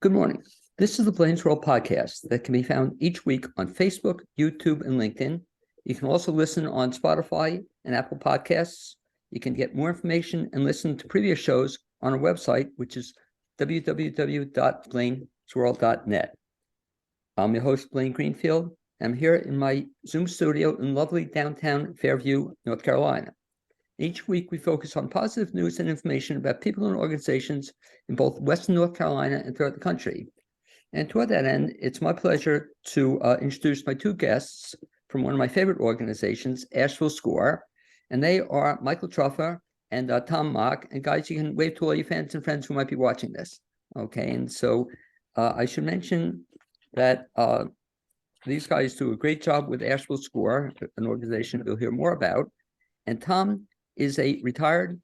Good morning. This is the Blaine's World podcast that can be found each week on Facebook, YouTube, and LinkedIn. You can also listen on Spotify and Apple Podcasts. You can get more information and listen to previous shows on our website, which is www.blainesworld.net. I'm your host, Blaine Greenfield. I'm here in my Zoom studio in lovely downtown Fairview, North Carolina. Each week, we focus on positive news and information about people and organizations in both Western North Carolina and throughout the country. And toward that end, it's my pleasure to introduce my two guests from one of my favorite organizations, Asheville SCORE. And they are Michael Truffa and Tom Mock. And guys, you can wave to all your fans and friends who might be watching this. Okay, and so I should mention that these guys do a great job with Asheville SCORE, an organization we'll hear more about. And Tom is a retired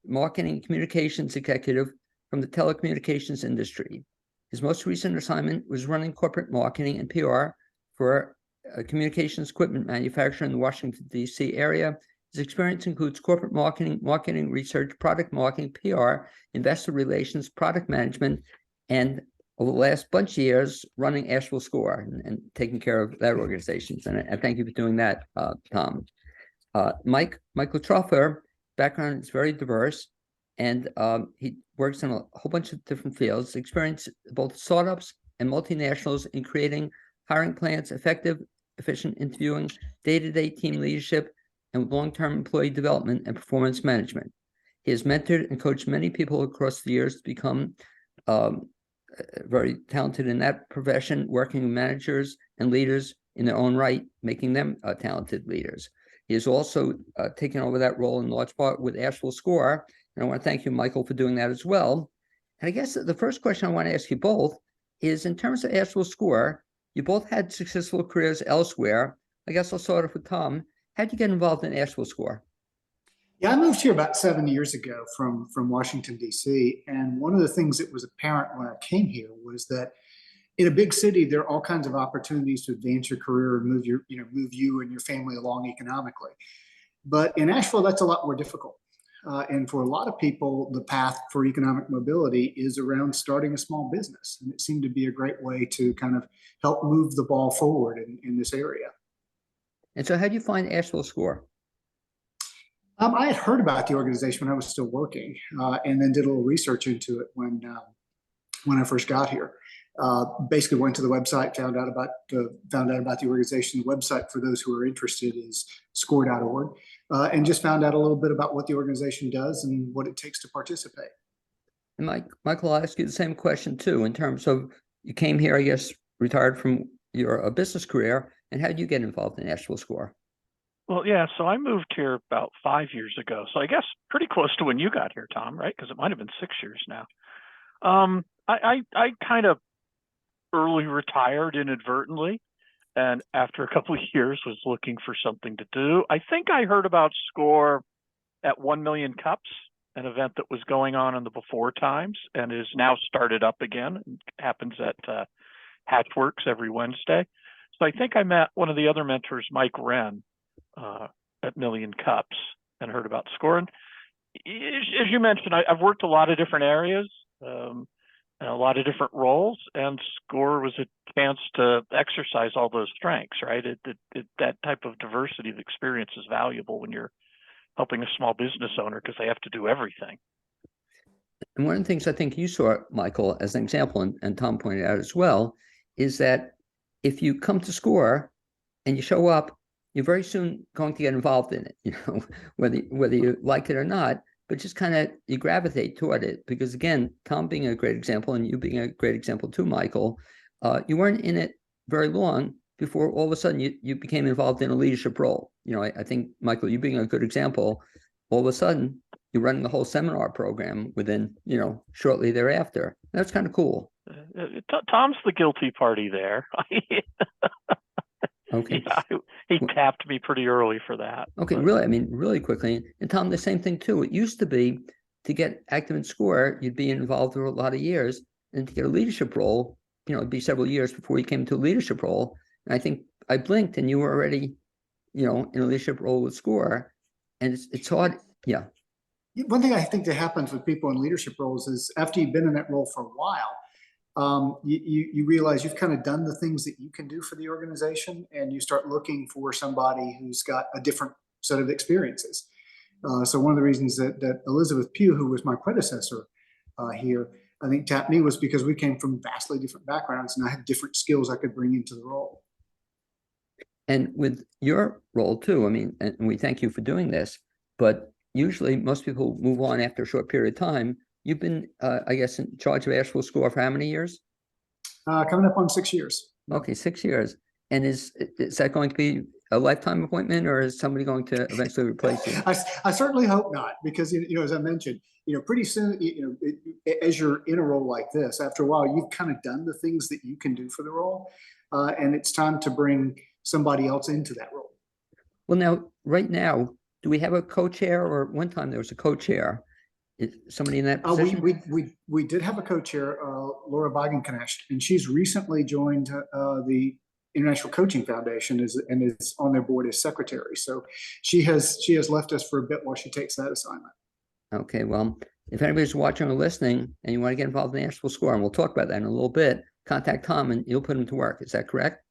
marketing communications executive from the telecommunications industry. His most recent assignment was running corporate marketing and PR for a communications equipment manufacturer in the Washington, D.C. area. His experience includes corporate marketing, marketing research, product marketing, PR, investor relations, product management, and over the last bunch of years, running Asheville SCORE and taking care of that organization. And I thank you for doing that, Tom. Michael Truffa background is very diverse, and he works in a whole bunch of different fields, experience both startups and multinationals in creating hiring plans, effective, efficient interviewing, day-to-day team leadership, and long-term employee development and performance management. He has mentored and coached many people across the years to become very talented in that profession, working with managers and leaders in their own right, making them talented leaders. He has also taken over that role in large part with Asheville SCORE, and I want to thank you, Michael, for doing that as well. And I guess the first question I want to ask you both is, in terms of Asheville SCORE, you both had successful careers elsewhere. I guess I'll start off with Tom. How did you get involved in Asheville SCORE? Yeah, I moved here about 7 years ago from Washington, D.C., and one of the things that was apparent when I came here was that in a big city, there are all kinds of opportunities to advance your career and move you and your family along economically. But in Asheville, that's a lot more difficult. And for a lot of people, the path for economic mobility is around starting a small business. And it seemed to be a great way to kind of help move the ball forward in this area. And so how did you find Asheville SCORE? I had heard about the organization when I was still working, and then did a little research into it when I first got here. Basically went to the website, found out about the organization. The website for those who are interested is score.org, and just found out a little bit about what the organization does and what it takes to participate. And Michael, I'll ask you the same question too, in terms of you came here, I guess, retired from your business career, and how did you get involved in Asheville SCORE? Well, yeah, so I moved here about 5 years ago. So I guess pretty close to when you got here, Tom, right? Because it might have been 6 years now. I kind of early retired inadvertently, and after a couple of years was looking for something to do. I think I heard about SCORE at 1 Million Cups, an event that was going on in the before times and is now started up again. It happens at Hatchworks every Wednesday. So I think I met one of the other mentors, Mike Wren, at Million Cups, and heard about SCORE. And as you mentioned, I've worked a lot of different areas, and a lot of different roles, and SCORE was a chance to exercise all those strengths, right? That type of diversity of experience is valuable when you're helping a small business owner because they have to do everything. And one of the things I think you saw, Michael, as an example, and Tom pointed out as well, is that if you come to SCORE and you show up, you're very soon going to get involved in it, whether you like it or not, but just kind of you gravitate toward it. Because again, Tom being a great example and you being a great example too, Michael, you weren't in it very long before all of a sudden you became involved in a leadership role. I think, Michael, you being a good example, all of a sudden you're running the whole seminar program within, shortly thereafter. That's kind of cool. Tom's the guilty party there. Okay. Yeah, he tapped me pretty early for that. Okay, but really quickly. And Tom, the same thing too. It used to be to get active in SCORE, you'd be involved for a lot of years, and to get a leadership role, it'd be several years before you came to a leadership role. And I think I blinked and you were already, in a leadership role with SCORE. And it's hard. Yeah. One thing I think that happens with people in leadership roles is after you've been in that role for a while, you realize you've kind of done the things that you can do for the organization, and you start looking for somebody who's got a different set of experiences. So one of the reasons that Elizabeth Pugh, who was my predecessor here, I think tapped me was because we came from vastly different backgrounds, and I had different skills I could bring into the role. And with your role too, I mean, and we thank you for doing this, but usually most people move on after a short period of time. You've been, I guess, in charge of Asheville Score for how many years? Coming up on 6 years. Okay, 6 years. And is that going to be a lifetime appointment, or is somebody going to eventually replace you? I certainly hope not, because, you know, as I mentioned, you know, pretty soon, you know, as you're in a role like this, after a while, you've kind of done the things that you can do for the role, and it's time to bring somebody else into that role. Well, now, right now, do we have a co-chair, or one time there was a co-chair? Is somebody in that position? We did have a co-chair, Laura Wagenknecht, and she's recently joined the International Coaching Foundation and is on their board as secretary. So she has left us for a bit while she takes that assignment. Okay, well, if anybody's watching or listening and you want to get involved in the Asheville Score, and we'll talk about that in a little bit, contact Tom and you'll put him to work. Is that correct?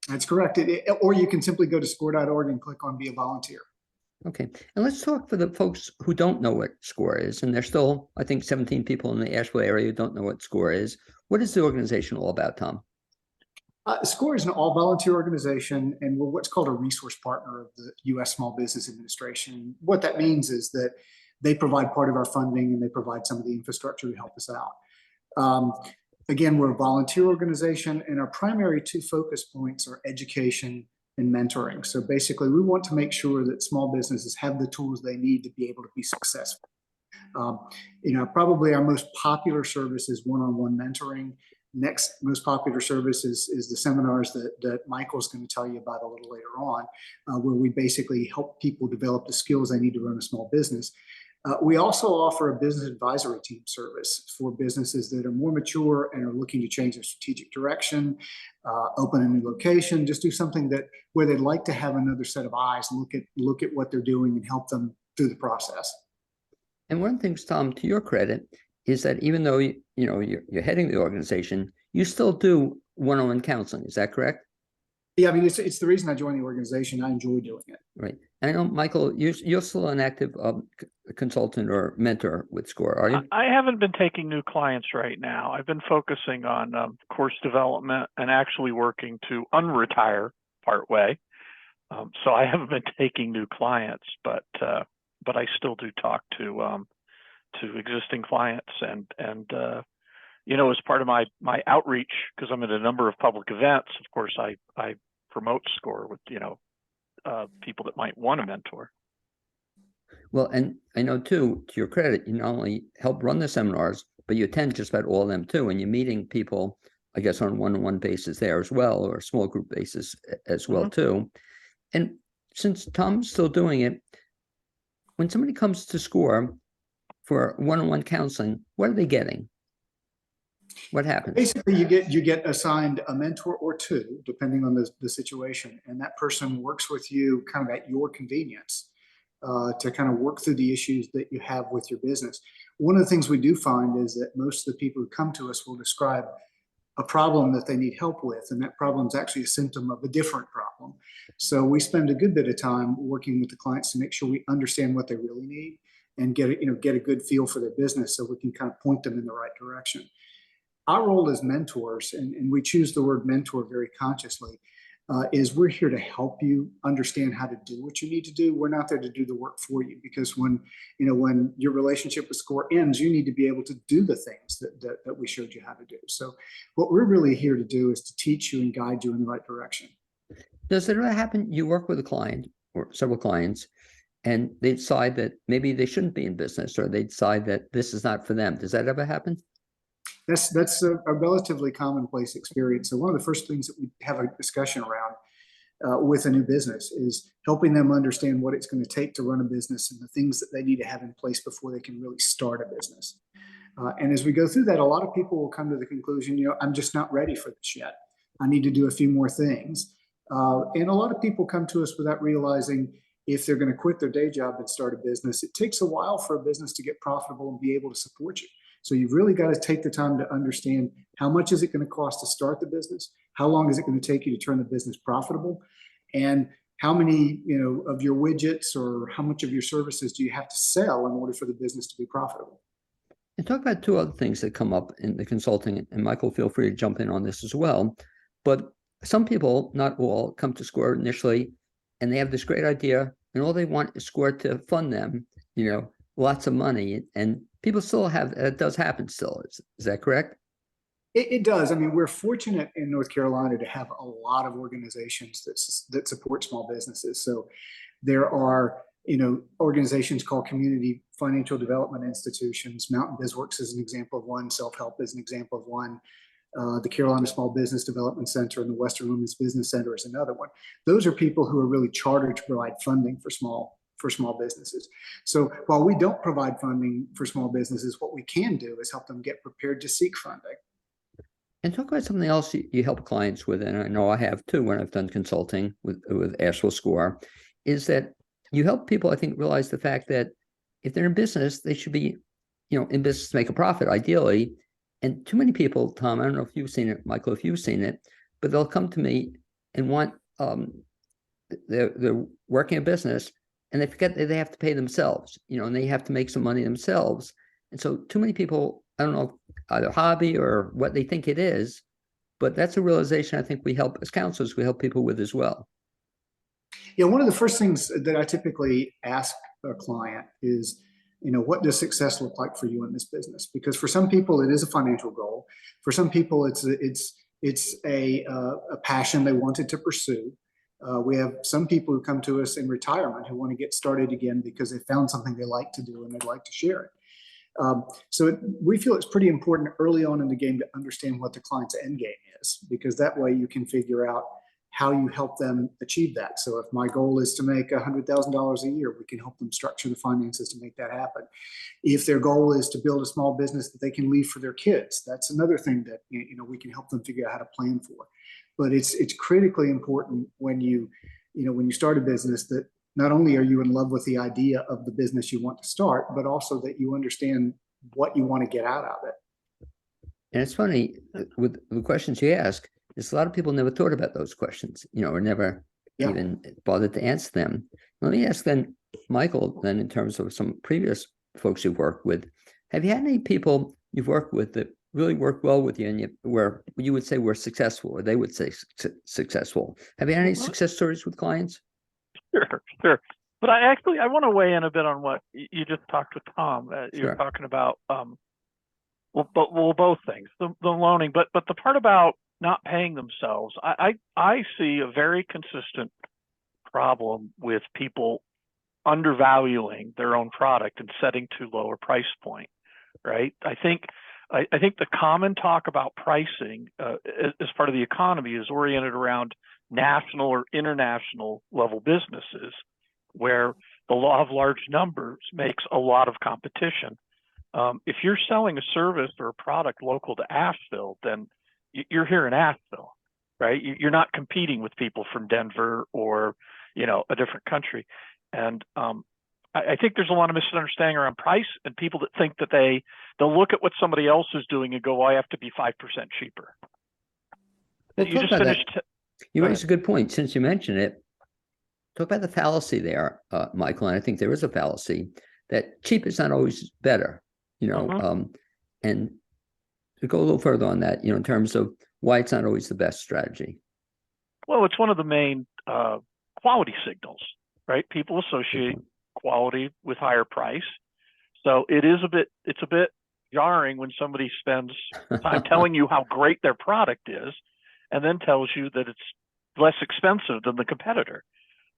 That's correct. Or you can simply go to score.org and click on Be a Volunteer. Okay, and let's talk for the folks who don't know what SCORE is, and there's still, I think, 17 people in the Asheville area who don't know what SCORE is. What is the organization all about, Tom? SCORE is an all-volunteer organization, and we're what's called a resource partner of the U.S. Small Business Administration. What that means is that they provide part of our funding, and they provide some of the infrastructure to help us out. Again, we're a volunteer organization, and our primary 2 focus points are education and mentoring. So basically, we want to make sure that small businesses have the tools they need to be able to be successful. You know, probably our most popular service is one-on-one mentoring. Next most popular service is the seminars that Michael's going to tell you about a little later on, where we basically help people develop the skills they need to run a small business. We also offer a business advisory team service for businesses that are more mature and are looking to change their strategic direction, open a new location, just do something where they'd like to have another set of eyes, look at what they're doing and help them through the process. And one of the things, Tom, to your credit, is that even though you're heading the organization, you still do one-on-one counseling. Is that correct? Yeah, I mean, it's the reason I joined the organization. I enjoy doing it. Right. I know, Michael, you're still an active consultant or mentor with SCORE, are you? I haven't been taking new clients right now. I've been focusing on course development and actually working to unretire part way. So I haven't been taking new clients, but I still do talk to existing clients and you know, as part of my outreach, because I'm at a number of public events, of course, I promote SCORE with, you know, people that might want a mentor. Well, and I know too, to your credit, you not only help run the seminars, but you attend just about all of them too, and you're meeting people, I guess, on a one-on-one basis there as well, or a small group basis as well too. And since Tom's still doing it, when somebody comes to SCORE for one-on-one counseling, what are they getting? What happens? Basically, you get assigned a mentor or 2, depending on the situation, and that person works with you kind of at your convenience to kind of work through the issues that you have with your business. One of the things we do find is that most of the people who come to us will describe a problem that they need help with, and that problem is actually a symptom of a different problem. So we spend a good bit of time working with the clients to make sure we understand what they really need and get a good feel for their business, so we can kind of point them in the right direction. Our role as mentors, and we choose the word mentor very consciously, is we're here to help you understand how to do what you need to do. We're not there to do the work for you, because when your relationship with SCORE ends, you need to be able to do the things that we showed you how to do. So what we're really here to do is to teach you and guide you in the right direction. Does it ever happen you work with a client or several clients and they decide that maybe they shouldn't be in business, or they decide that this is not for them? Does that ever happen? That's a relatively commonplace experience. So one of the first things that we have a discussion around with a new business is helping them understand what it's going to take to run a business and the things that they need to have in place before they can really start a business. And as we go through that, a lot of people will come to the conclusion, I'm just not ready for this yet. I need to do a few more things. And a lot of people come to us without realizing if they're going to quit their day job and start a business, it takes a while for a business to get profitable and be able to support you. So you've really got to take the time to understand how much is it going to cost to start the business? How long is it going to take you to turn the business profitable? And how many, of your widgets or how much of your services do you have to sell in order for the business to be profitable? And talk about two other things that come up in the consulting, and Michael, feel free to jump in on this as well. But some people, not all, come to SCORE initially, and they have this great idea, and all they want is SCORE to fund them, lots of money. And people still have, that does happen still. Is that correct? It does. I mean, we're fortunate in North Carolina to have a lot of organizations that support small businesses. So there are, organizations called community financial development institutions. Mountain BizWorks is an example of one. Self-Help is an example of one. The Carolina Small Business Development Center and the Western Women's Business Center is another one. Those are people who are really chartered to provide funding for small businesses. So while we don't provide funding for small businesses, what we can do is help them get prepared to seek funding. And talk about something else you help clients with, and I know I have too when I've done consulting with Asheville SCORE, is that you help people, I think, realize the fact that if they're in business, they should be, in business to make a profit, ideally. And too many people, Tom, I don't know if you've seen it, Michael, if you've seen it, but they'll come to me and want, they're working a business and they forget that they have to pay themselves, and they have to make some money themselves. And so too many people, I don't know, either hobby or what they think it is, but that's a realization I think we help as counselors, we help people with as well. Yeah, one of the first things that I typically ask a client is, what does success look like for you in this business? Because for some people, it is a financial goal. For some people, it's a passion they wanted to pursue. We have some people who come to us in retirement who want to get started again because they found something they like to do and they'd like to share it. We feel it's pretty important early on in the game to understand what the client's end game is, because that way you can figure out how you help them achieve that. So if my goal is to make $100,000 a year, we can help them structure the finances to make that happen. If their goal is to build a small business that they can leave for their kids, that's another thing that we can help them figure out how to plan for. But it's critically important when you start a business that not only are you in love with the idea of the business you want to start, but also that you understand what you want to get out of it. And it's funny, with the questions you ask, is a lot of people never thought about those questions, or never even bothered to answer them. Let me ask then, Michael, then in terms of some previous folks you've worked with, have you had any people you've worked with that really worked well with you and where you would say were successful, or they would say successful? Have you had any success stories with clients? Sure. But I want to weigh in a bit on what you just talked with Tom. You're talking about, both things, the loaning, but the part about not paying themselves. I see a very consistent problem with people undervaluing their own product and setting too low a price point, right? I think the common talk about pricing as part of the economy is oriented around national or international level businesses, where the law of large numbers makes a lot of competition. If you're selling a service or a product local to Asheville, then you're here in Asheville, right? You're not competing with people from Denver or, a different country. And I think there's a lot of misunderstanding around price, and people that think that they'll look at what somebody else is doing and go, well, I have to be 5% cheaper. Well, you just finished. You raised a good point. Since you mentioned it, talk about the fallacy there, Michael. And I think there is a fallacy that cheap is not always better, and to go a little further on that, in terms of why it's not always the best strategy. Well, it's one of the main quality signals, right? People associate quality with higher price. So it's a bit jarring when somebody spends time telling you how great their product is and then tells you that it's less expensive than the competitor.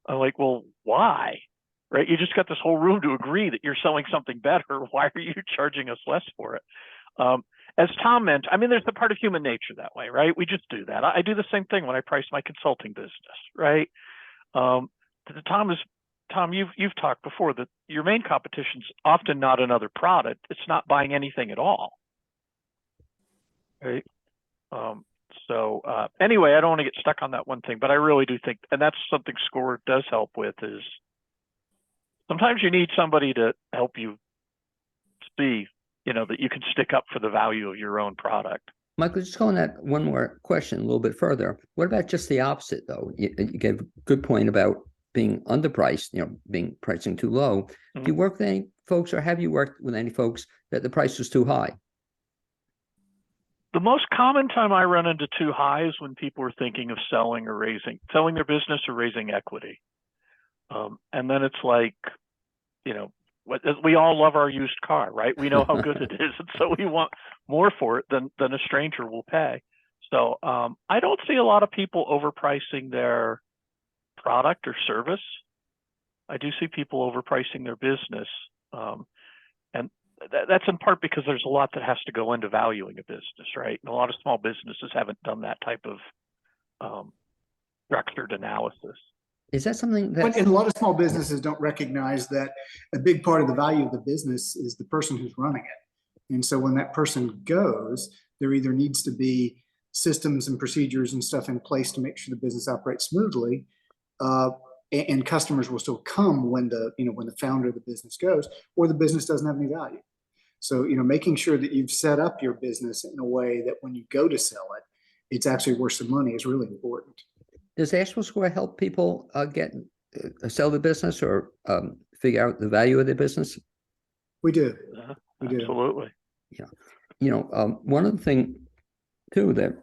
I'm like, well, why? Right? You just got this whole room to agree that you're selling something better. Why are you charging us less for it? As Tom mentioned, there's the part of human nature that way, right? We just do that. I do the same thing when I price my consulting business, right? Tom, you've talked before that your main competition is often not another product. It's not buying anything at all, right? Anyway, I don't want to get stuck on that one thing, but I really do think, and that's something SCORE does help with, is sometimes you need somebody to help you see that you can stick up for the value of your own product. Michael, just going that one more question a little bit further. What about just the opposite, though? You gave a good point about being underpriced, being pricing too low. Do you work with any folks, or have you worked with any folks that the price was too high? The most common time I run into too high is when people are thinking of selling their business or raising equity. And then it's like, we all love our used car, right? We know how good it is. And so we want more for it than a stranger will pay. So I don't see a lot of people overpricing their product or service. I do see people overpricing their business. And that's in part because there's a lot that has to go into valuing a business, right? And a lot of small businesses haven't done that type of structured analysis. Is that something that... But a lot of small businesses don't recognize that a big part of the value of the business is the person who's running it. And so when that person goes, there either needs to be systems and procedures and stuff in place to make sure the business operates smoothly, and customers will still come when the founder of the business goes, or the business doesn't have any value. So, making sure that you've set up your business in a way that when you go to sell it, it's actually worth some money is really important. Does Asheville Square help people sell the business or figure out the value of their business? We do. We do. Absolutely. Yeah. One of the things too that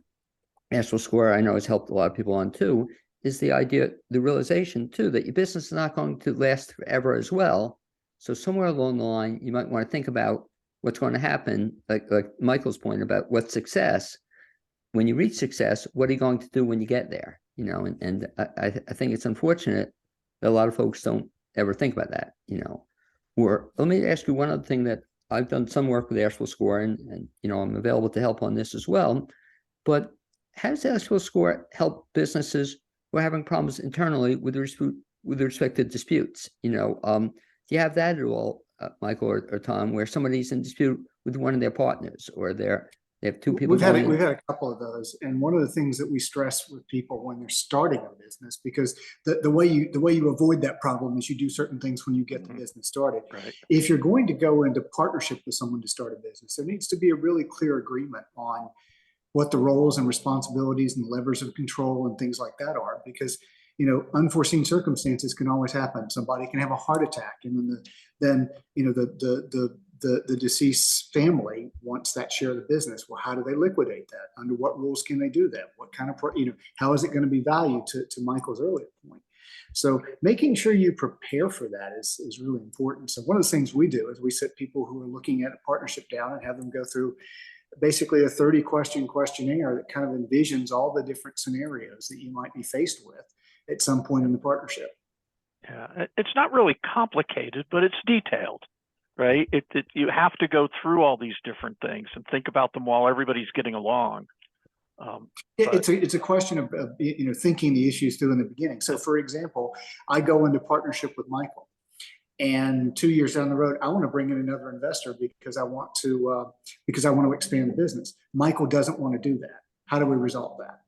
Asheville Square I know has helped a lot of people on too is the realization too that your business is not going to last forever as well. So somewhere along the line, you might want to think about what's going to happen, like Michael's point about what's success. When you reach success, what are you going to do when you get there? And I think it's unfortunate that a lot of folks don't ever think about that, Or let me ask you one other thing that I've done some work with Asheville Square, and I'm available to help on this as well. But how does Asheville Square help businesses who are having problems internally with respect to disputes? Do you have that at all, Michael or Tom, where somebody's in dispute with one of their partners, or they have two people? We've had a couple of those, and one of the things that we stress with people when they're starting a business, because the way you avoid that problem is you do certain things when you get the business started. Right. If you're going to go into partnership with someone to start a business, there needs to be a really clear agreement on what the roles and responsibilities and levers of control and things like that are, because unforeseen circumstances can always happen. Somebody can have a heart attack, and then the deceased family wants that share of the business. Well, how do they liquidate that? Under what rules can they do that? What kind of, how is it going to be valued, to Michael's earlier point? So making sure you prepare for that is really important. So one of the things we do is we sit people who are looking at a partnership down and have them go through basically a 30-question questionnaire that kind of envisions all the different scenarios that you might be faced with at some point in the partnership. Yeah, it's not really complicated, but it's detailed, right? You have to go through all these different things and think about them while everybody's getting along. It's a question of thinking the issues through in the beginning. So, for example, I go into partnership with Michael, and 2 years down the road, I want to bring in another investor because I want to expand the business. Michael doesn't want to do that. How do we resolve that?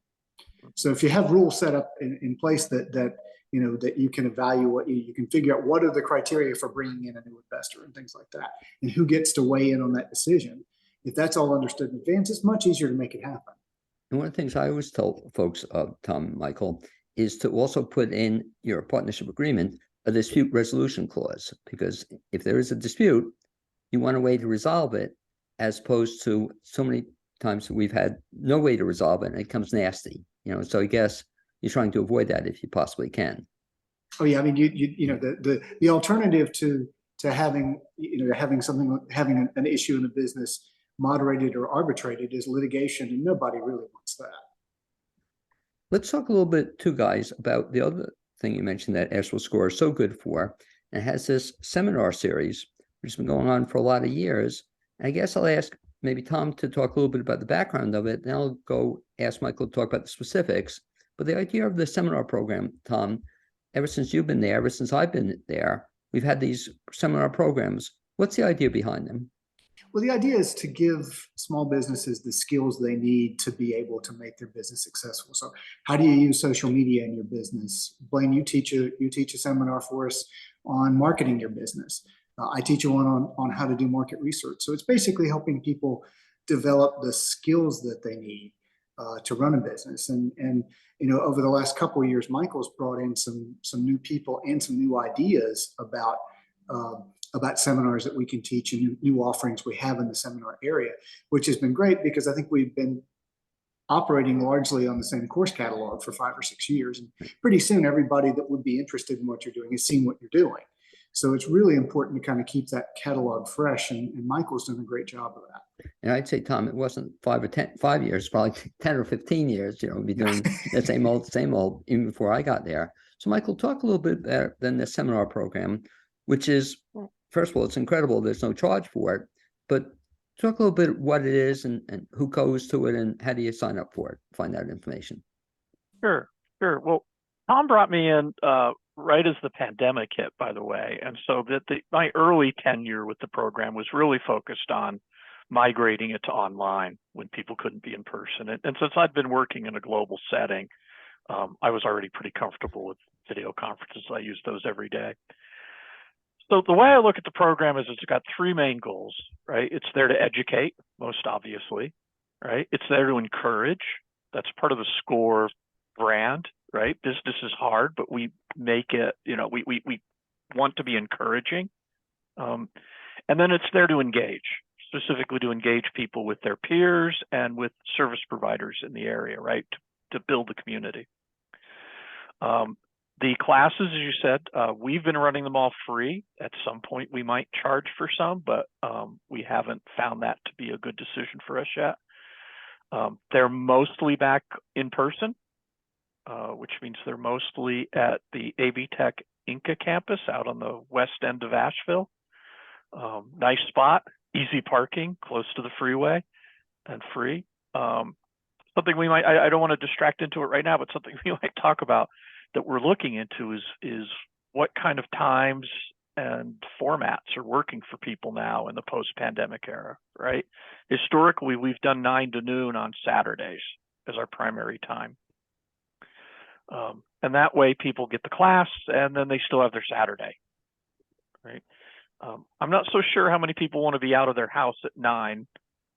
So, if you have rules set up in place that you can evaluate, you can figure out what are the criteria for bringing in a new investor and things like that, and who gets to weigh in on that decision. If that's all understood in advance, it's much easier to make it happen. And one of the things I always tell folks, Tom and Michael, is to also put in your partnership agreement a dispute resolution clause, because if there is a dispute, you want a way to resolve it, as opposed to so many times we've had no way to resolve it and it comes nasty. So I guess you're trying to avoid that if you possibly can. Oh yeah, I mean, the alternative to having having an issue in the business moderated or arbitrated is litigation, and nobody really wants that. Let's talk a little bit too, guys, about the other thing you mentioned that Asheville Square is so good for, and it has this seminar series which has been going on for a lot of years. And I guess I'll ask maybe Tom to talk a little bit about the background of it, then I'll go ask Michael to talk about the specifics. But the idea of the seminar program, Tom, ever since you've been there, ever since I've been there, we've had these seminar programs. What's the idea behind them? Well, the idea is to give small businesses the skills they need to be able to make their business successful. So how do you use social media in your business? Blaine, you teach a seminar for us on marketing your business. I teach one on how to do market research. So it's basically helping people develop the skills that they need to run a business. And over the last couple of years, Michael's brought in some new people and some new ideas about seminars that we can teach and new offerings we have in the seminar area, which has been great because I think we've been operating largely on the same course catalog for 5 or 6 years. And pretty soon, everybody that would be interested in what you're doing has seen what you're doing. So it's really important to kind of keep that catalog fresh. And Michael's done a great job of that. And I'd say, Tom, it wasn't 5 years, probably 10 or 15 years, we'd be doing the same old, even before I got there. So Michael, talk a little bit better than the seminar program, which is, first of all, it's incredible. There's no charge for it, but talk a little bit what it is and who goes to it and how do you sign up for it, find that information. Sure. Well, Tom brought me in right as the pandemic hit, by the way. And so my early tenure with the program was really focused on migrating it to online when people couldn't be in person. And since I'd been working in a global setting, I was already pretty comfortable with video conferences. I use those every day. So the way I look at the program is it's got 3 main goals, right? It's there to educate, most obviously, right? It's there to encourage. That's part of the SCORE brand, right? Business is hard, but we make it, we want to be encouraging. And then it's there to engage, specifically to engage people with their peers and with service providers in the area, right? To build the community. The classes, as you said, we've been running them all free. At some point, we might charge for some, but we haven't found that to be a good decision for us yet. They're mostly back in person, which means they're mostly at the AV Tech Inca campus out on the west end of Asheville. Nice spot, easy parking, close to the freeway, and free. Something we might, I don't want to distract into it right now, but something we might talk about that we're looking into is what kind of times and formats are working for people now in the post-pandemic era, right? Historically, we've done 9 to noon on Saturdays as our primary time. And that way people get the class and then they still have their Saturday, right? I'm not so sure how many people want to be out of their house at 9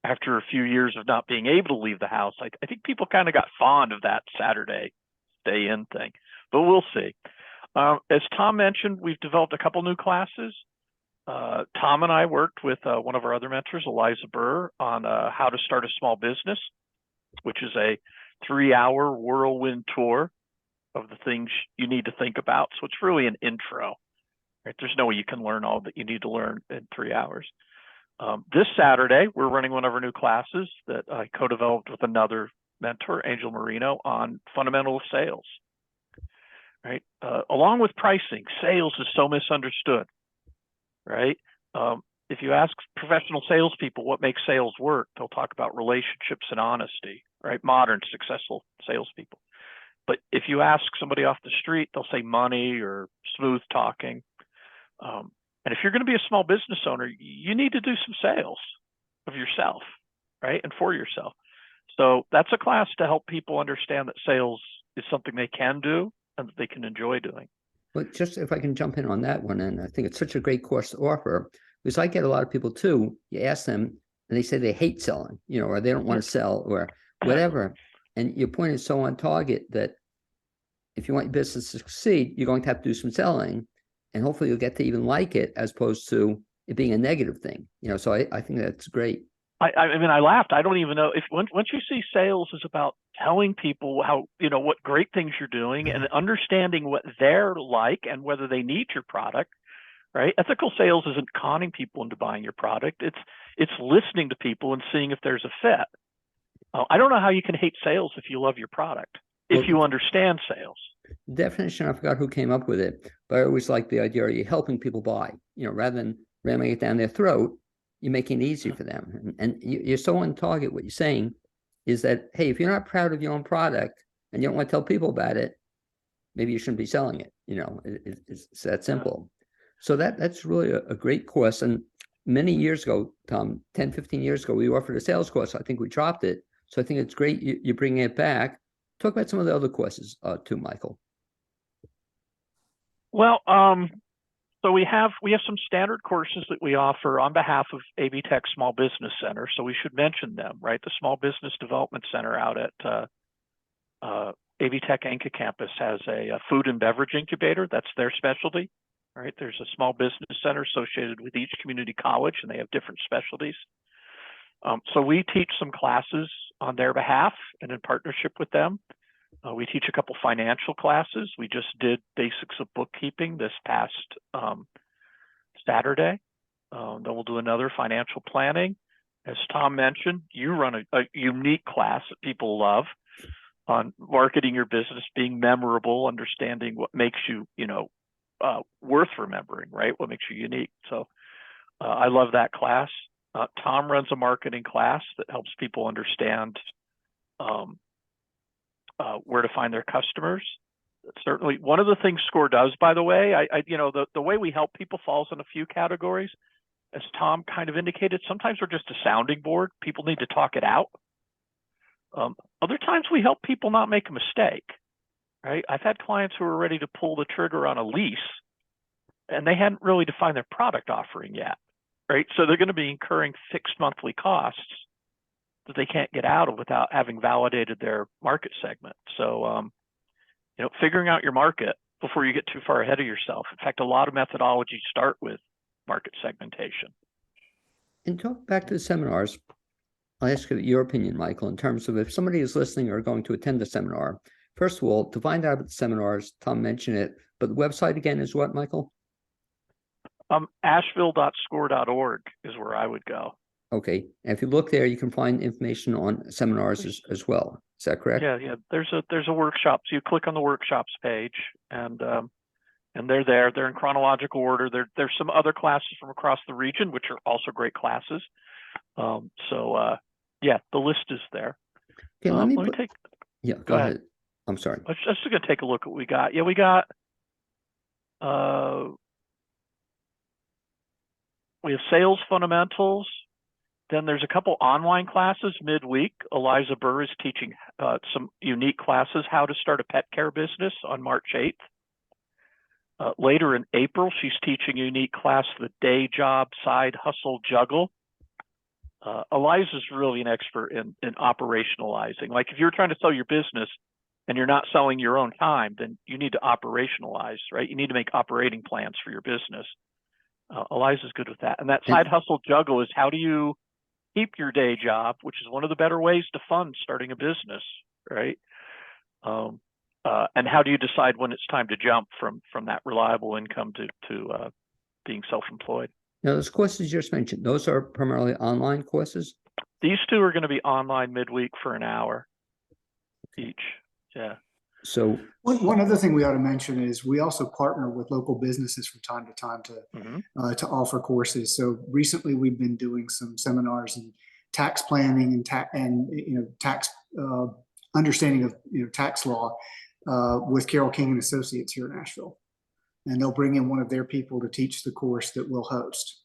after a few years of not being able to leave the house. I think people kind of got fond of that Saturday stay in thing, but we'll see. As Tom mentioned, we've developed a couple new classes. Tom and I worked with one of our other mentors, Eliza Burr, on how to start a small business, which is a 3-hour whirlwind tour of the things you need to think about. So it's really an intro, right? There's no way you can learn all that you need to learn in 3 hours. This Saturday, we're running one of our new classes that I co-developed with another mentor, Angel Marino, on fundamental of sales, right? Along with pricing, sales is so misunderstood, right? If you ask professional salespeople what makes sales work, they'll talk about relationships and honesty, right? Modern, successful salespeople. But if you ask somebody off the street, they'll say money or smooth talking. And if you're going to be a small business owner, you need to do some sales of yourself, right? And for yourself. So that's a class to help people understand that sales is something they can do and that they can enjoy doing. But just if I can jump in on that one, and I think it's such a great course to offer, because I get a lot of people too, you ask them and they say they hate selling, or they don't want to sell or whatever. And your point is so on target that if you want your business to succeed, you're going to have to do some selling. And hopefully you'll get to even like it as opposed to it being a negative thing. So I think that's great. I mean, I laughed. I don't even know if once you see sales is about telling people how, what great things you're doing and understanding what they're like and whether they need your product, right? Ethical sales isn't conning people into buying your product. It's listening to people and seeing if there's a fit. I don't know how you can hate sales if you love your product, if you understand sales. Definition, I forgot who came up with it, but I always like the idea of you helping people buy, rather than ramming it down their throat, you're making it easy for them. And you're so on target. What you're saying is that, hey, if you're not proud of your own product and you don't want to tell people about it, maybe you shouldn't be selling it. It's that simple. So that's really a great course. And many years ago, Tom, 10, 15 years ago, we offered a sales course. I think we dropped it. So I think it's great you're bringing it back. Talk about some of the other courses too, Michael. Well, So we have some standard courses that we offer on behalf of AV Tech Small Business Center. So we should mention them, right? The Small Business Development Center out at AV Tech Anka campus has a food and beverage incubator. That's their specialty, right? There's a small business center associated with each community college, and they have different specialties. So we teach some classes on their behalf and in partnership with them. We teach a couple financial classes. We just did basics of bookkeeping this past Saturday. Then we'll do another financial planning. As Tom mentioned, you run a unique class that people love on marketing your business, being memorable, understanding what makes you, worth remembering, right? What makes you unique. So I love that class. Tom runs a marketing class that helps people understand where to find their customers. Certainly, one of the things SCORE does, by the way, the way we help people falls in a few categories. As Tom kind of indicated, sometimes we're just a sounding board. People need to talk it out. Other times we help people not make a mistake, right? I've had clients who are ready to pull the trigger on a lease and they hadn't really defined their product offering yet, right? So they're going to be incurring fixed monthly costs that they can't get out of without having validated their market segment. So, figuring out your market before you get too far ahead of yourself. In fact, a lot of methodologies start with market segmentation. And talk back to the seminars. I'll ask you your opinion, Michael, in terms of if somebody is listening or going to attend the seminar. First of all, to find out about the seminars, Tom mentioned it, but the website again is what, Michael? Asheville.score.org is where I would go. Okay. And if you look there, you can find information on seminars as well. Is that correct? Yeah. There's a workshop. So you click on the workshops page and they're there. They're in chronological order. There's some other classes from across the region, which are also great classes. The list is there. Okay, let me take. Yeah, go ahead. I'm sorry. Let's just gonna take a look at what we got. Yeah, we got. We have sales fundamentals. Then there's a couple online classes midweek. Eliza Burr is teaching some unique classes, how to start a pet care business on March 8th. Later in April, she's teaching a unique class, the day job side hustle juggle. Eliza's really an expert in operationalizing. Like if you're trying to sell your business and you're not selling your own time, then you need to operationalize, right? You need to make operating plans for your business. Eliza's good with that. And that side hustle juggle is how do you keep your day job, which is one of the better ways to fund starting a business, right? And how do you decide when it's time to jump from that reliable income to being self-employed? Now, those courses you just mentioned, those are primarily online courses? These two are going to be online midweek for an hour each. Yeah. So one other thing we ought to mention is we also partner with local businesses from time to time to offer courses. So recently we've been doing some seminars in tax planning and tax understanding of tax law with Carol King and Associates here in Asheville. And they'll bring in one of their people to teach the course that we'll host.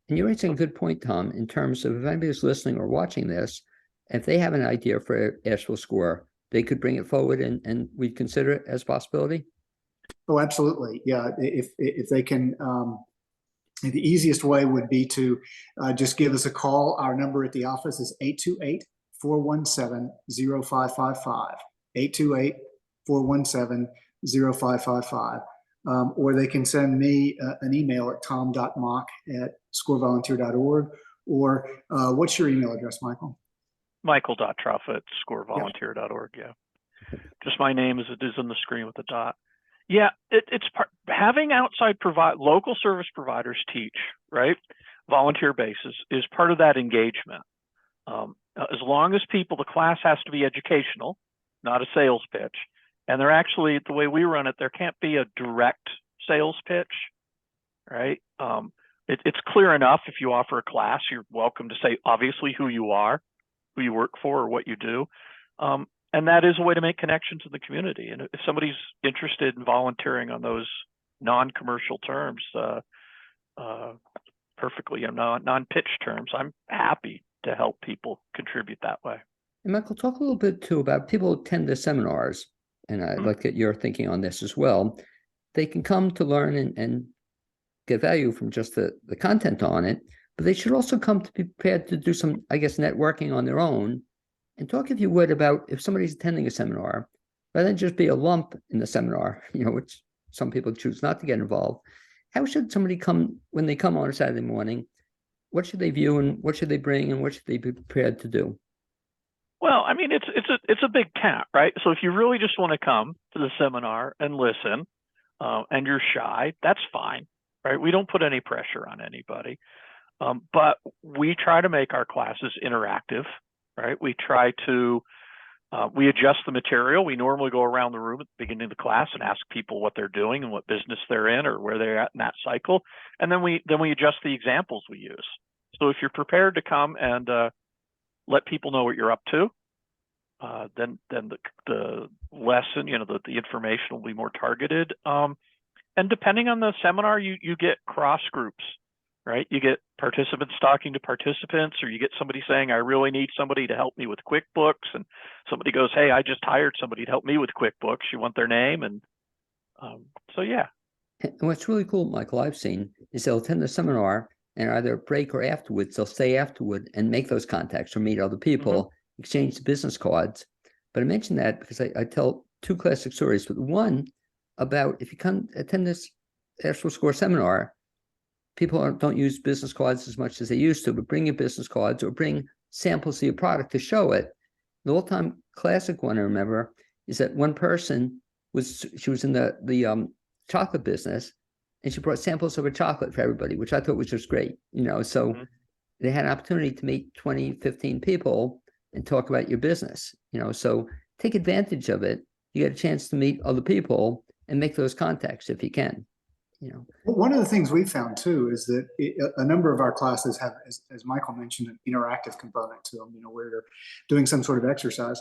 And you're raising a good point, Tom, in terms of if anybody's listening or watching this, if they have an idea for Asheville SCORE, they could bring it forward and we'd consider it as a possibility? Oh, absolutely. Yeah. If they can, the easiest way would be to just give us a call. Our number at the office is 828-417-0555, 828-417-0555. Or they can send me an email at tom.mock@scorevolunteer.org. Or what's your email address, Michael? Michael.Truffa@scorevolunteer.org. Yeah. Just my name as it is on the screen with a dot. Yeah, it's having outside local service providers teach, right? Volunteer basis is part of that engagement. As long as the class has to be educational, not a sales pitch. And they're actually, the way we run it, there can't be a direct sales pitch, right? It's clear enough if you offer a class, you're welcome to say, obviously, who you are, who you work for, or what you do. And that is a way to make connections in the community. And if somebody's interested in volunteering on those non-commercial terms, perfectly, non-pitch terms, I'm happy to help people contribute that way. And Michael, talk a little bit too about people who attend the seminars. And I'd like to get your thinking on this as well. They can come to learn and get value from just the content on it, but they should also come to be prepared to do some, I guess, networking on their own. And talk, if you would, about if somebody's attending a seminar, rather than just be a lump in the seminar, which some people choose not to get involved. How should somebody come when they come on a Saturday morning? What should they view, and what should they bring, and what should they be prepared to do? Well, I mean, it's a big tent, right? So if you really just want to come to the seminar and listen, and you're shy, that's fine, right? We don't put any pressure on anybody, but we try to make our classes interactive, right? We try to we adjust the material. We normally go around the room at the beginning of the class and ask people what they're doing and what business they're in or where they're at in that cycle, and then we adjust the examples we use. So if you're prepared to come and let people know what you're up to, then the lesson, the information will be more targeted. And depending on the seminar, you get cross groups, right? You get participants talking to participants, or you get somebody saying, I really need somebody to help me with QuickBooks. And somebody goes, hey, I just hired somebody to help me with QuickBooks. You want their name? And so, yeah. And what's really cool, Michael, I've seen is they'll attend the seminar, and either break or afterwards, they'll stay afterward and make those contacts or meet other people, exchange the business cards. But I mentioned that because I tell two classic stories, but one about if you come attend this Asheville Score seminar, people don't use business cards as much as they used to, but bring your business cards or bring samples of your product to show it. The all-time classic one I remember is that one person was in the chocolate business, and she brought samples of her chocolate for everybody, which I thought was just great. So they had an opportunity to meet 20, 15 people and talk about your business. So take advantage of it. You get a chance to meet other people and make those contacts if you can. One of the things we found too is that a number of our classes have, as Michael mentioned, an interactive component to them, where you're doing some sort of exercise.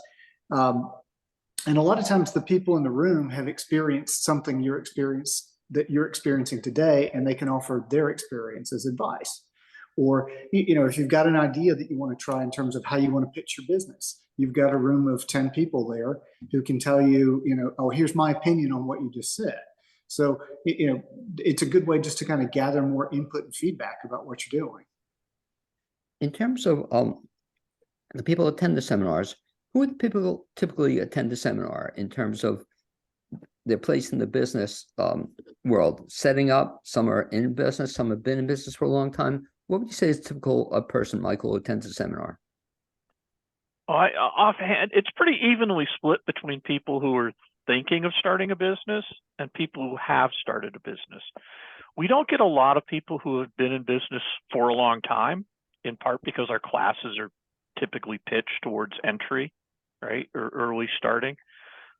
And a lot of times the people in the room have experienced something that you're experiencing today, and they can offer their experience as advice. Or, if you've got an idea that you want to try in terms of how you want to pitch your business, you've got a room of 10 people there who can tell you, oh, here's my opinion on what you just said. So, it's a good way just to kind of gather more input and feedback about what you're doing. In terms of the people who attend the seminars, who are the people typically attend the seminar in terms of their place in the business world, setting up? Some are in business, some have been in business for a long time. What would you say is typical a person, Michael, who attends a seminar? Offhand, it's pretty evenly split between people who are thinking of starting a business and people who have started a business. We don't get a lot of people who have been in business for a long time, in part because our classes are typically pitched towards entry, right, or early starting.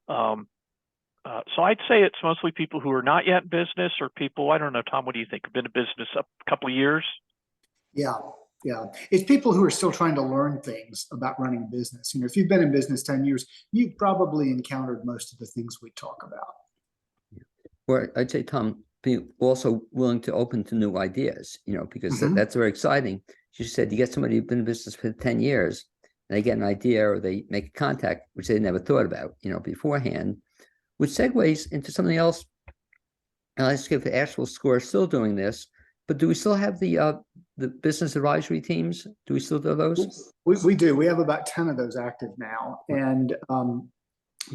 So I'd say it's mostly people who are not yet in business, or people, I don't know, Tom, what do you think, have been in business a couple of years? Yeah. It's people who are still trying to learn things about running a business. If you've been in business 10 years, you've probably encountered most of the things we talk about. Or I'd say, Tom, be also willing to open to new ideas, because that's very exciting. You said you get somebody who's been in business for 10 years, and they get an idea or they make a contact, which they never thought about, beforehand, which segues into something else. And let's give the Asheville Score still doing this, but do we still have the business advisory teams? Do we still do those? We do. We have about 10 of those active now. And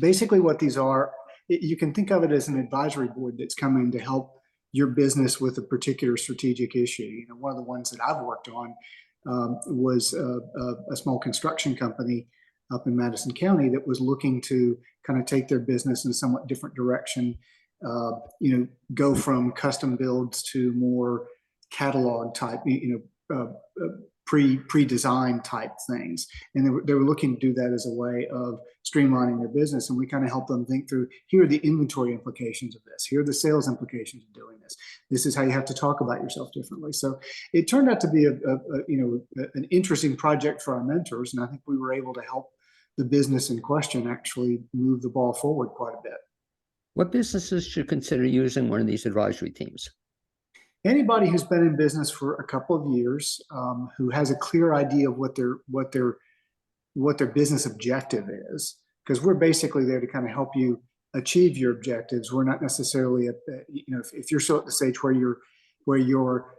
basically what these are, you can think of it as an advisory board that's coming to help your business with a particular strategic issue. One of the ones that I've worked on was a small construction company up in Madison County that was looking to kind of take their business in a somewhat different direction, go from custom builds to more catalog type, pre-design type things. And they were looking to do that as a way of streamlining their business. And we kind of help them think through, here are the inventory implications of this. Here are the sales implications of doing this. This is how you have to talk about yourself differently. So it turned out to be an interesting project for our mentors. And I think we were able to help the business in question actually move the ball forward quite a bit. What businesses should consider using one of these advisory teams? Anybody who's been in business for a couple of years, who has a clear idea of what their business objective is, because we're basically there to kind of help you achieve your objectives. We're not necessarily if you're still at the stage where you're where you're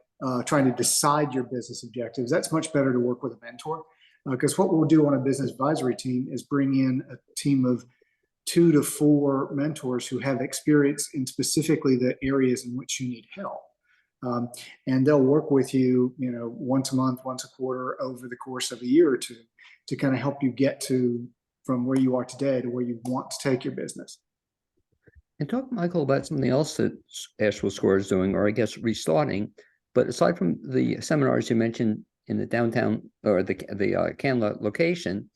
trying to decide your business objectives, that's much better to work with a mentor. Because what we'll do on a business advisory team is bring in a team of 2 to 4 mentors who have experience in specifically the areas in which you need help. And they'll work with you, once a month, once a quarter over the course of a year or two to kind of help you get from where you are today to where you want to take your business. And talk, Michael, about something else that Asheville Score is doing, or I guess restarting. But aside from the seminars you mentioned in the downtown or the Canla location,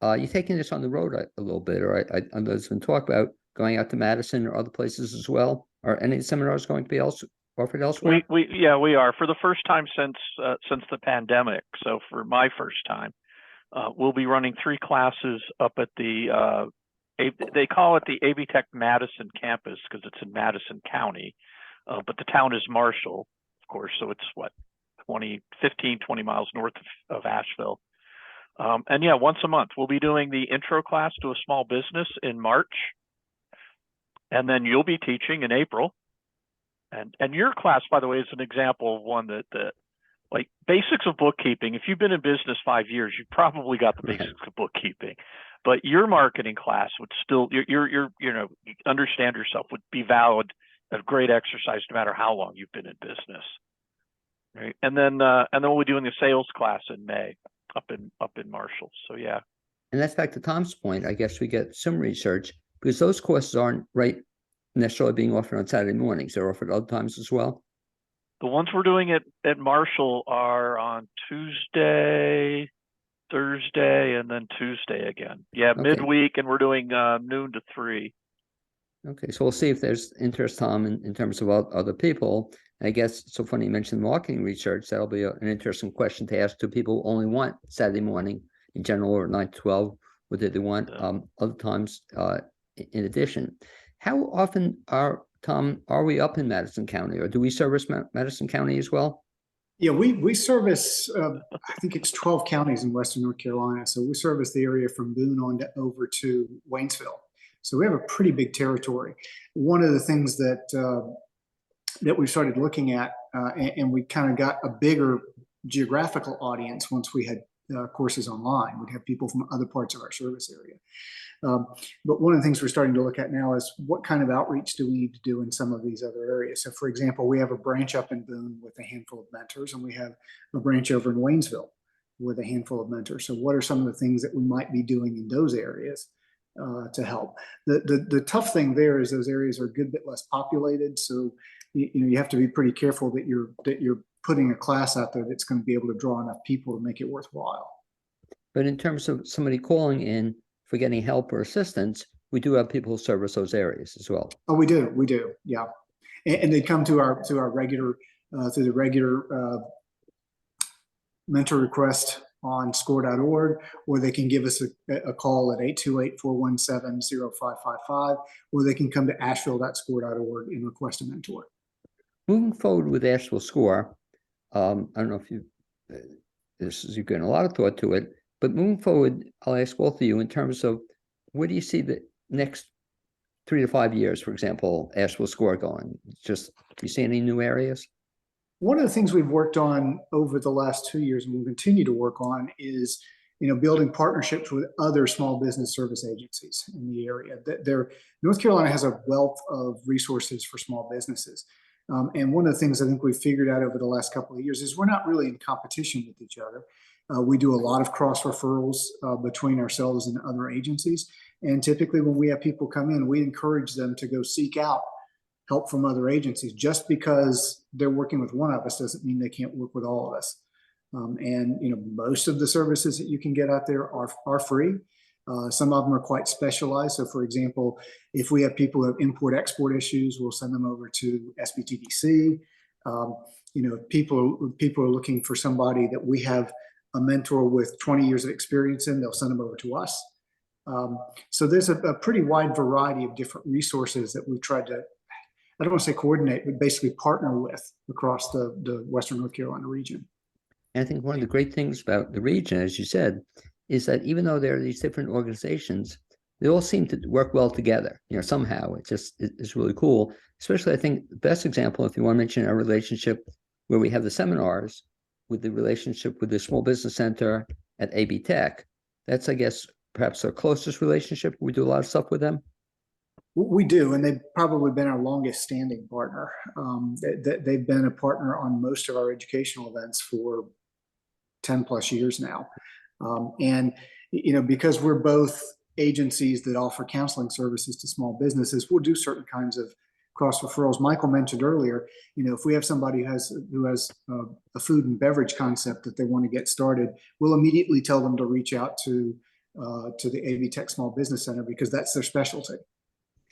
you're taking this on the road a little bit, or I know there's been talk about going out to Madison or other places as well. Are any seminars going to be offered elsewhere? We are, for the first time since the pandemic. So for my first time, we'll be running 3 classes up at the they call it the AB Tech Madison campus because it's in Madison County, but the town is Marshall, of course. So it's 20 miles north of Asheville. And yeah, once a month, we'll be doing the intro class to a small business in March. And then you'll be teaching in April. And your class, by the way, is an example of one that like basics of bookkeeping. If you've been in business 5 years, you probably got the basics of bookkeeping. But your marketing class would still, your understand yourself would be valid, a great exercise no matter how long you've been in business. Right. And then we'll be doing the sales class in May up in Marshall. So yeah. And that's back to Tom's point. I guess we get some research because those courses aren't necessarily being offered on Saturday mornings. They're offered other times as well. The ones we're doing at Marshall are on Tuesday, Thursday, and then Tuesday again. Yeah, Okay. midweek, and we're doing noon to 3. Okay, so we'll see if there's interest, Tom, in terms of other people. I guess it's so funny you mentioned marketing research. That'll be an interesting question to ask to people who only want Saturday morning in general, or 9 to 12, whether they want other times in addition. How often are we up in Madison County, or do we service Madison County as well? Yeah, we service, I think it's 12 counties in Western North Carolina. So we service the area from Boone on over to Waynesville. So we have a pretty big territory. One of the things that we started looking at, and we kind of got a bigger geographical audience once we had courses online. We'd have people from other parts of our service area. But one of the things we're starting to look at now is what kind of outreach do we need to do in some of these other areas. So for example, we have a branch up in Boone with a handful of mentors, and we have a branch over in Waynesville with a handful of mentors. So what are some of the things that we might be doing in those areas to help? The tough thing there is those areas are a good bit less populated. So you have to be pretty careful that you're putting a class out there that's going to be able to draw enough people to make it worthwhile. But in terms of somebody calling in for getting help or assistance, we do have people who service those areas as well. Oh, we do, yeah. And they come to our regular through the regular mentor request on score.org, or they can give us a call at 828-417-0555, or they can come to asheville.score.org and request a mentor. Moving forward with Asheville Score, I don't know if you've given a lot of thought to it, but moving forward, I'll ask both of you in terms of where do you see the next 3 to 5 years, for example, Asheville Score going? Do you see any new areas? One of the things we've worked on over the last 2 years and we'll continue to work on is, building partnerships with other small business service agencies in the area. North Carolina has a wealth of resources for small businesses. And one of the things I think we've figured out over the last couple of years is we're not really in competition with each other. We do a lot of cross referrals between ourselves and other agencies. And typically when we have people come in, we encourage them to go seek out help from other agencies. Just because they're working with one of us doesn't mean they can't work with all of us. And most of the services that you can get out there are free. Some of them are quite specialized. So for example, if we have people who have import-export issues, we'll send them over to SBTDC. People are looking for somebody that we have a mentor with 20 years of experience in, they'll send them over to us. So there's a pretty wide variety of different resources that we've tried to, I don't want to say coordinate, but basically partner with across the Western North Carolina region. And I think one of the great things about the region, as you said, is that even though there are these different organizations, they all seem to work well together, somehow. It's really cool. Especially, I think the best example, if you want to mention our relationship where we have the seminars with the relationship with the Small Business Center at AB Tech. That's, I guess, perhaps our closest relationship. We do a lot of stuff with them. We do, and they've probably been our longest standing partner. They've been a partner on most of our educational events for 10 plus years now. And, because we're both agencies that offer counseling services to small businesses, we'll do certain kinds of cross referrals. Michael mentioned earlier, if we have somebody who has a food and beverage concept that they want to get started, we'll immediately tell them to reach out to the AB Tech Small Business Center because that's their specialty.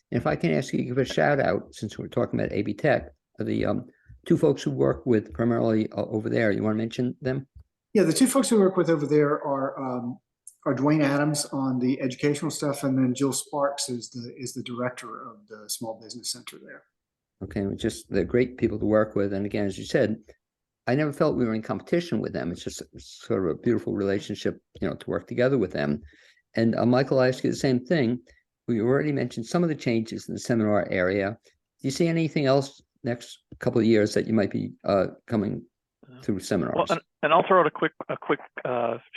If I can ask you to give a shout out, since we're talking about AB Tech, the two folks who work with primarily over there, you want to mention them? Yeah, the two folks who work with over there are Dwayne Adams on the educational stuff, and then Jill Sparks is the director of the Small Business Center there. Okay, they're great people to work with, and again, as you said, I never felt we were in competition with them. It's just sort of a beautiful relationship, to work together with them. And Michael, I ask you the same thing. We already mentioned some of the changes in the seminar area. Do you see anything else next couple of years that you might be coming through seminars? Well, and I'll throw out a quick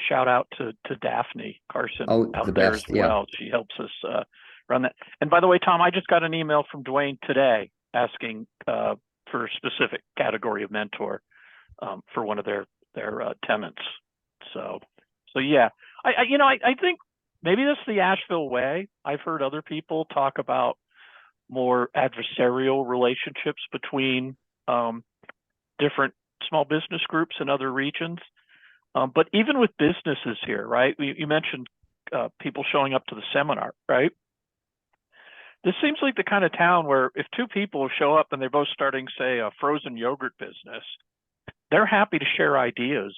shout out to Daphne Carson out there as well. She helps us run that. And by the way, Tom, I just got an email from Dwayne today asking for a specific category of mentor for one of their tenants. So yeah, I think maybe that's the Asheville way. I've heard other people talk about more adversarial relationships between different small business groups in other regions. But even with businesses here, right? You mentioned people showing up to the seminar, right? This seems like the kind of town where if two people show up and they're both starting, say, a frozen yogurt business, they're happy to share ideas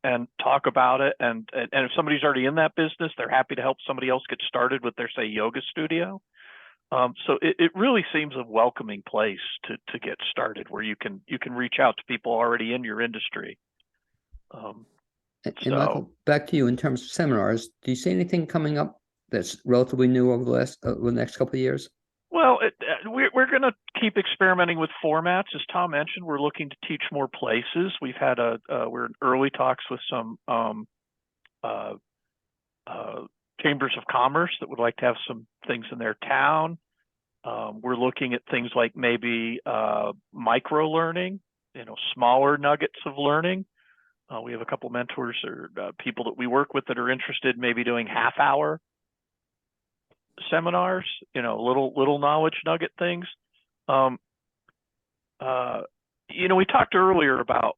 and talk about it. And if somebody's already in that business, they're happy to help somebody else get started with their, say, yoga studio. So it really seems a welcoming place to get started, where you can reach out to people already in your industry. And Michael, back to you in terms of seminars. Do you see anything coming up that's relatively new over the next couple of years? Well, we're going to keep experimenting with formats. As Tom mentioned, we're looking to teach more places. We've had we're in early talks with some chambers of commerce that would like to have some things in their town. We're looking at things like maybe micro learning, smaller nuggets of learning. We have a couple mentors or people that we work with that are interested in maybe doing half-hour seminars, little knowledge nugget things. We talked earlier about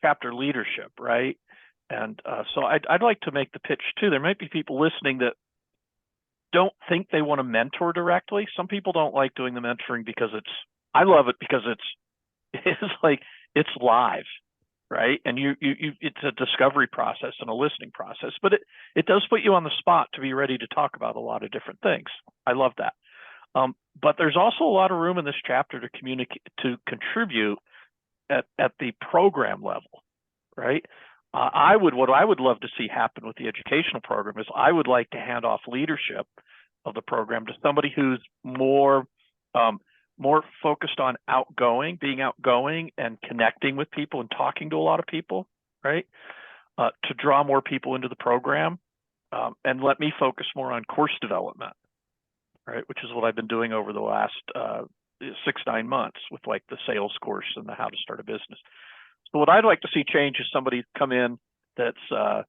chapter leadership, right? And so I'd like to make the pitch too. There might be people listening that don't think they want to mentor directly. Some people don't like doing the mentoring because I love it because it's live, right? And it's a discovery process and a listening process, but it does put you on the spot to be ready to talk about a lot of different things. I love that. But there's also a lot of room in this chapter to contribute at the program level, right? What I would love to see happen with the educational program is I would like to hand off leadership of the program to somebody who's more focused on being outgoing and connecting with people and talking to a lot of people, right? To draw more people into the program and let me focus more on course development, right? Which is what I've been doing over the last 6-9 months with like the sales course and the how to start a business. So what I'd like to see change is somebody come in that's a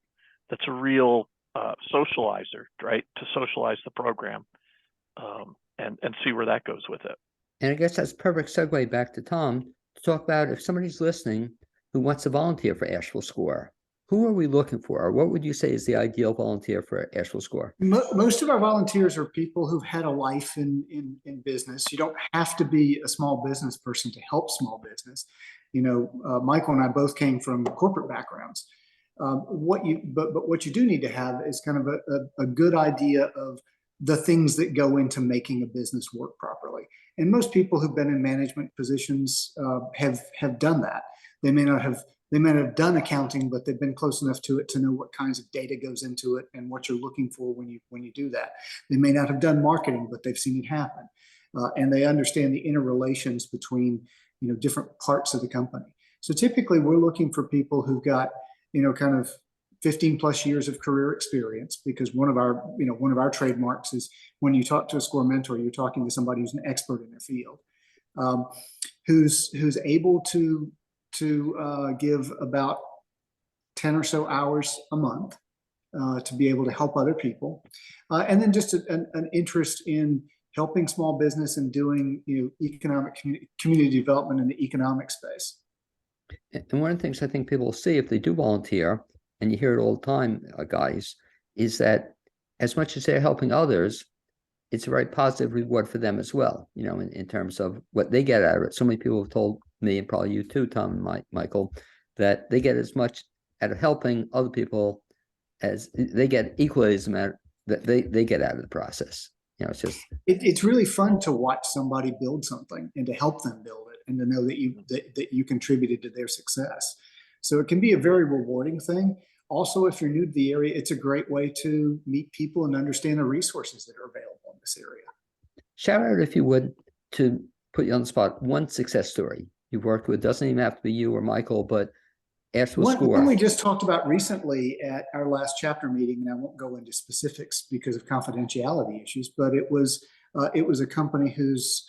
real socializer, right? To socialize the program and see where that goes with it. And I guess that's a perfect segue back to Tom to talk about if somebody's listening who wants to volunteer for Asheville SCORE. Who are we looking for? Or what would you say is the ideal volunteer for Asheville SCORE? Most of our volunteers are people who've had a life in business. You don't have to be a small business person to help small business. Michael and I both came from corporate backgrounds. But what you do need to have is kind of a good idea of the things that go into making a business work properly. And most people who've been in management positions have done that. They may not have They may not have done accounting, but they've been close enough to it to know what kinds of data goes into it and what you're looking for when you do that. They may not have done marketing, but they've seen it happen, and they understand the interrelations between different parts of the company. So typically, we're looking for people who've got kind of 15 plus years of career experience, because one of our trademarks is when you talk to a SCORE mentor, you're talking to somebody who's an expert in their field, who's able to give about 10 or so hours a month to be able to help other people, and then just an interest in helping small business and doing economic community development in the economic space. And one of the things I think people see if they do volunteer, and you hear it all the time, guys, is that as much as they're helping others, it's a very positive reward for them as well, in terms of what they get out of it. So many people have told me, and probably you too, Tom and Michael, that they get as much out of helping other people as they get equally as much that they get out of the process. It's just it's really fun to watch somebody build something and to help them build it, and to know that you contributed to their success. So it can be a very rewarding thing. Also, if you're new to the area, it's a great way to meet people and understand the resources that are available in this area. Shout out, if you would, to put you on the spot, one success story you've worked with. Doesn't even have to be you or Michael, but Asheville SCORE. One we just talked about recently at our last chapter meeting, and I won't go into specifics because of confidentiality issues, but it was a company whose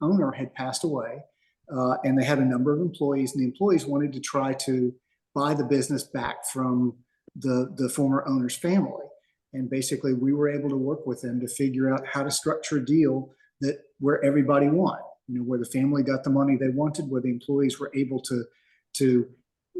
owner had passed away, and they had a number of employees, and the employees wanted to try to buy the business back from the former owner's family. And basically, we were able to work with them to figure out how to structure a deal where everybody won, where the family got the money they wanted, where the employees were able to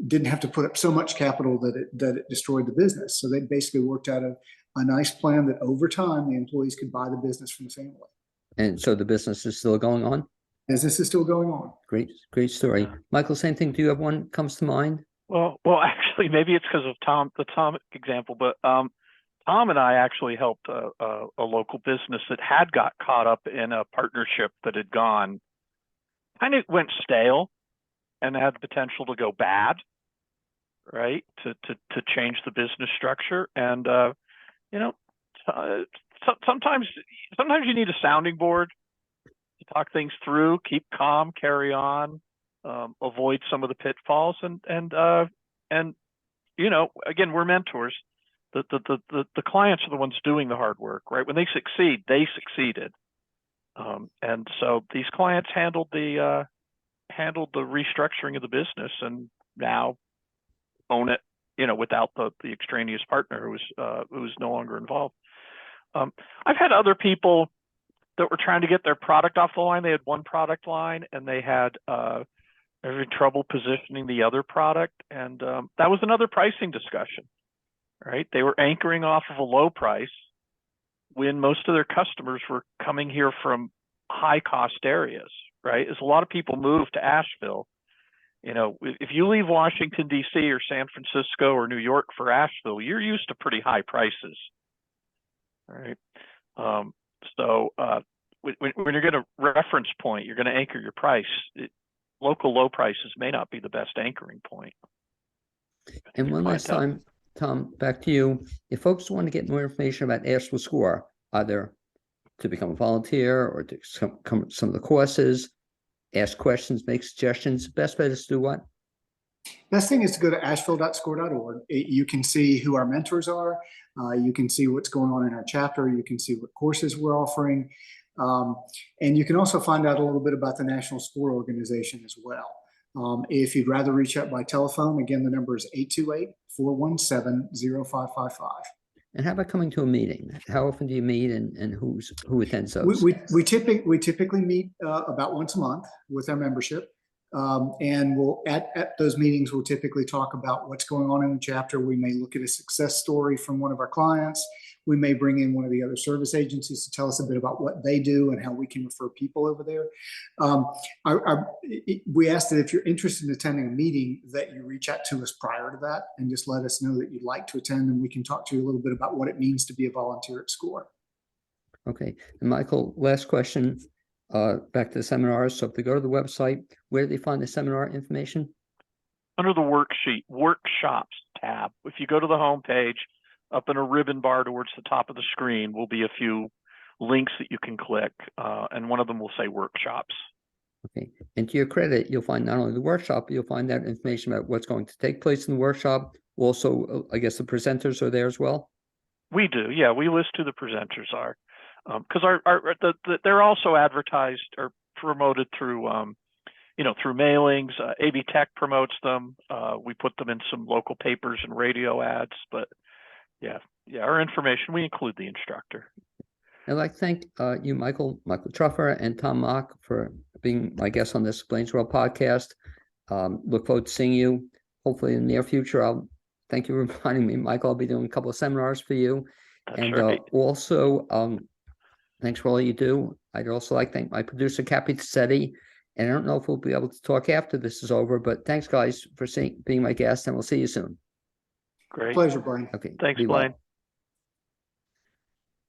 didn't have to put up so much capital that it destroyed the business. So they basically worked out a nice plan that over time the employees could buy the business from the family. And so the business is still going on? Business is still going on. Great story. Yeah. Michael, same thing. Do you have one comes to mind? Well, actually, maybe it's because of the Tom example, but Tom and I actually helped a local business that had got caught up in a partnership that had kind of went stale and had the potential to go bad, right? To change the business structure. And, sometimes you need a sounding board to talk things through, keep calm, carry on, avoid some of the pitfalls. And again, we're mentors. The clients are the ones doing the hard work, right? When they succeed, they succeeded. And so these clients handled the restructuring of the business and now own it, without the extraneous partner who was no longer involved. I've had other people that were trying to get their product off the line. They had one product line and they had every trouble positioning the other product. And that was another pricing discussion, right? They were anchoring off of a low price when most of their customers were coming here from high cost areas, right? As a lot of people move to Asheville, if you leave Washington, D.C. or San Francisco or New York for Asheville, you're used to pretty high prices, right? So when you're going to reference point, you're going to anchor your price. Local low prices may not be the best anchoring point. And one last time, Tom, back to you. If folks want to get more information about Asheville SCORE, either to become a volunteer or to come some of the courses, ask questions, make suggestions, best bet is to do what? Best thing is to go to asheville.score.org. You can see who our mentors are. You can see what's going on in our chapter. You can see what courses we're offering. And you can also find out a little bit about the National SCORE organization as well. If you'd rather reach out by telephone, again, the number is 828-417-0555. And how about coming to a meeting? How often do you meet, and who attends those? We typically meet about once a month with our membership. And we'll at those meetings, we'll typically talk about what's going on in the chapter. We may look at a success story from one of our clients. We may bring in one of the other service agencies to tell us a bit about what they do and how we can refer people over there. We ask that if you're interested in attending a meeting, that you reach out to us prior to that and just let us know that you'd like to attend, and we can talk to you a little bit about what it means to be a volunteer at SCORE. Okay. And Michael, last question. Back to the seminars. So if they go to the website, where do they find the seminar information? under the worksheet, workshops tab. If you go to the home page, up in a ribbon bar towards the top of the screen will be a few links that you can click, and one of them will say workshops. Okay. And to your credit, you'll find not only the workshop, but you'll find that information about what's going to take place in the workshop. Also, I guess the presenters are there as well. We do, yeah. We list who the presenters are, because they're also advertised or promoted through, through mailings. AB Tech promotes them. We put them in some local papers and radio ads. But yeah, our information, we include the instructor. I'd like to thank you, Michael Truffa, and Tom Mock for being my guest on this BLAINESWORLD podcast. Look forward to seeing you hopefully in the near future. Thank you for reminding me, Michael. I'll be doing a couple of seminars for you. That's right. Also, thanks for all you do. I'd also like to thank my producer, Cappy Tassetti. And I don't know if we'll be able to talk after this is over, but thanks, guys, for being my guest, and we'll see you soon. Great. Pleasure, Blaine. Okay. Thanks, be well. Blaine.